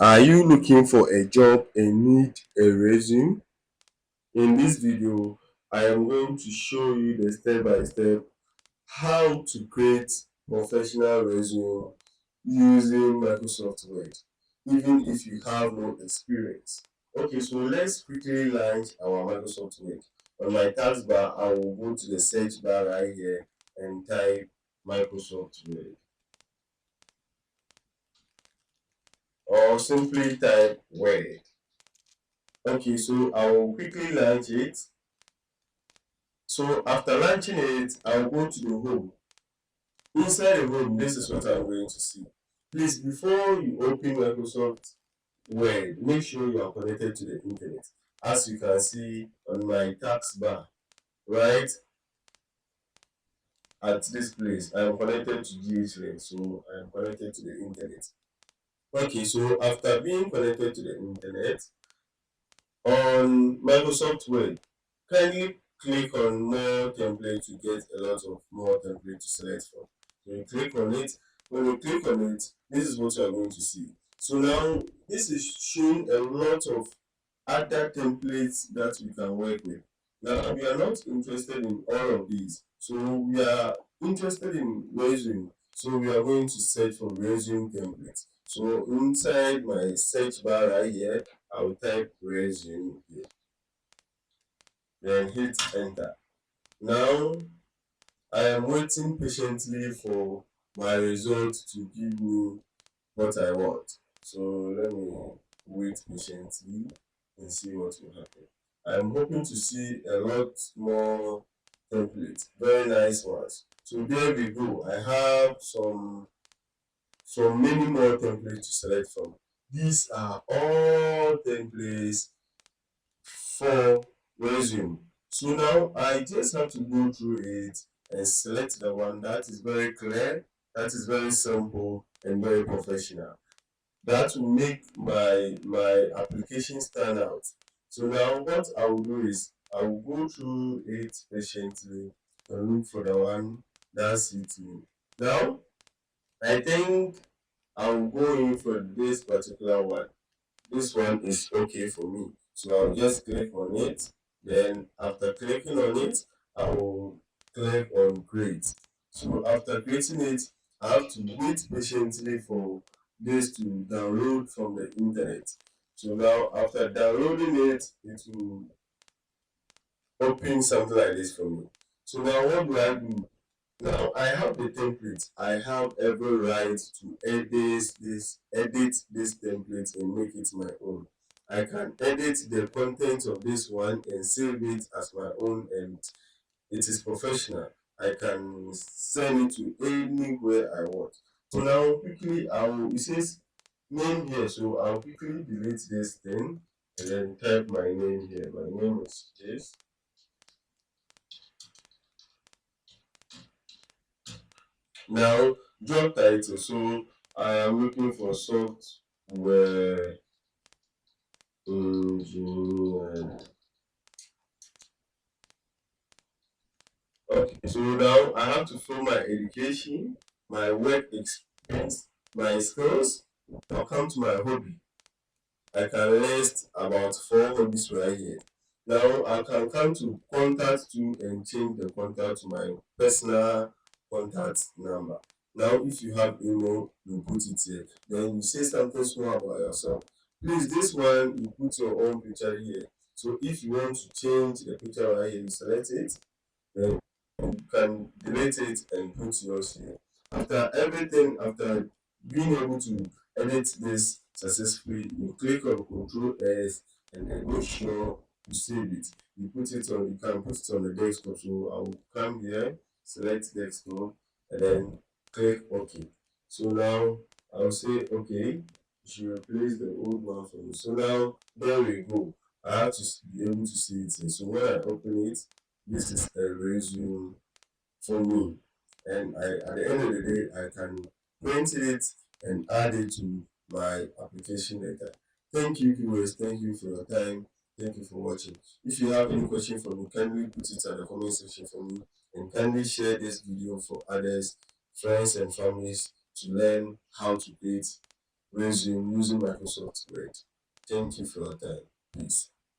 Are you looking for a job and need a resume? In this video, I am going to show you the step by step how to create professional resume using Microsoft Word, even if you have no experience. Okay, so let's quickly launch our Microsoft Word. On my taskbar, I will go to the search bar right here and type Microsoft Word, or simply type Word. Okay, so I will quickly launch it. So after launching it, I'll go to the home. Inside the home, this is what I'm going to see. Please, before you open Microsoft Word, make sure you are connected to the internet. As you can see on my taskbar, right at this place, I am connected to GH-Link, so I am connected to the internet. Okay, so after being connected to the internet, on Microsoft Word, kindly click on more template to get a lot of more template to select from. So you click on it. When you click on it, this is what you are going to see. So now this is showing a lot of other templates that we can work with. Now we are not interested in all of these. So we are interested in resume. So we are going to search for resume templates. So inside my search bar right here, I will type resume here, then hit enter. Now I am waiting patiently for my result to give me what I want. So let me wait patiently and see what will happen. I'm hoping to see a lot more templates, very nice ones. So there we go. I have some many more templates to select from. These are all templates for resume. So now I just have to go through it and select the one that is very clear, that is very simple and very professional. That will make my application stand out. So now what I will do is I will go through it patiently and look for the one that suits me. Now I think I will go in for this particular one. This one is okay for me. So I'll just click on it. Then after clicking on it, I will click on create. So after creating it, I have to wait patiently for this to download from the internet. So now after downloading it, it will open something like this for me. So now what do I do? Now I have the template. I have every right to edit this template and make it my own. I can edit the content of this one and save it as my own, and it is professional. I can send it to anywhere I want. So now quickly it says name here, so I'll quickly delete this thing and then type my name here. My name is this. Now, job title. So I am looking for software engineer. Okay, so now I have to fill my education, my work experience, my skills. I'll come to my hobby. I can list about 4 hobbies right here. Now I can come to contact to and change the contact to my personal contact number. Now if you have email, you put it here. Then you say something small about yourself. Please, this one you put your own picture here. So if you want to change the picture right here, you select it. Then you can delete it and put yours here. After everything, after being able to edit this successfully, you click on Control S and then make sure you save it. You can put it on the desktop. So I will come here, select desktop, and then click OK. So now I'll say OK. You should replace the old one for me. So now there we go. I have to be able to see it here. So when I open it, this is a resume for me, and at the end of the day I can print it and add it to my application letter. Thank you viewers, thank you for your time, thank you for watching. If you have any question for me, kindly put it at the comment section for me, and kindly share this video for others, friends and families, to learn how to create resume using Microsoft Word. Thank you for your time. Peace.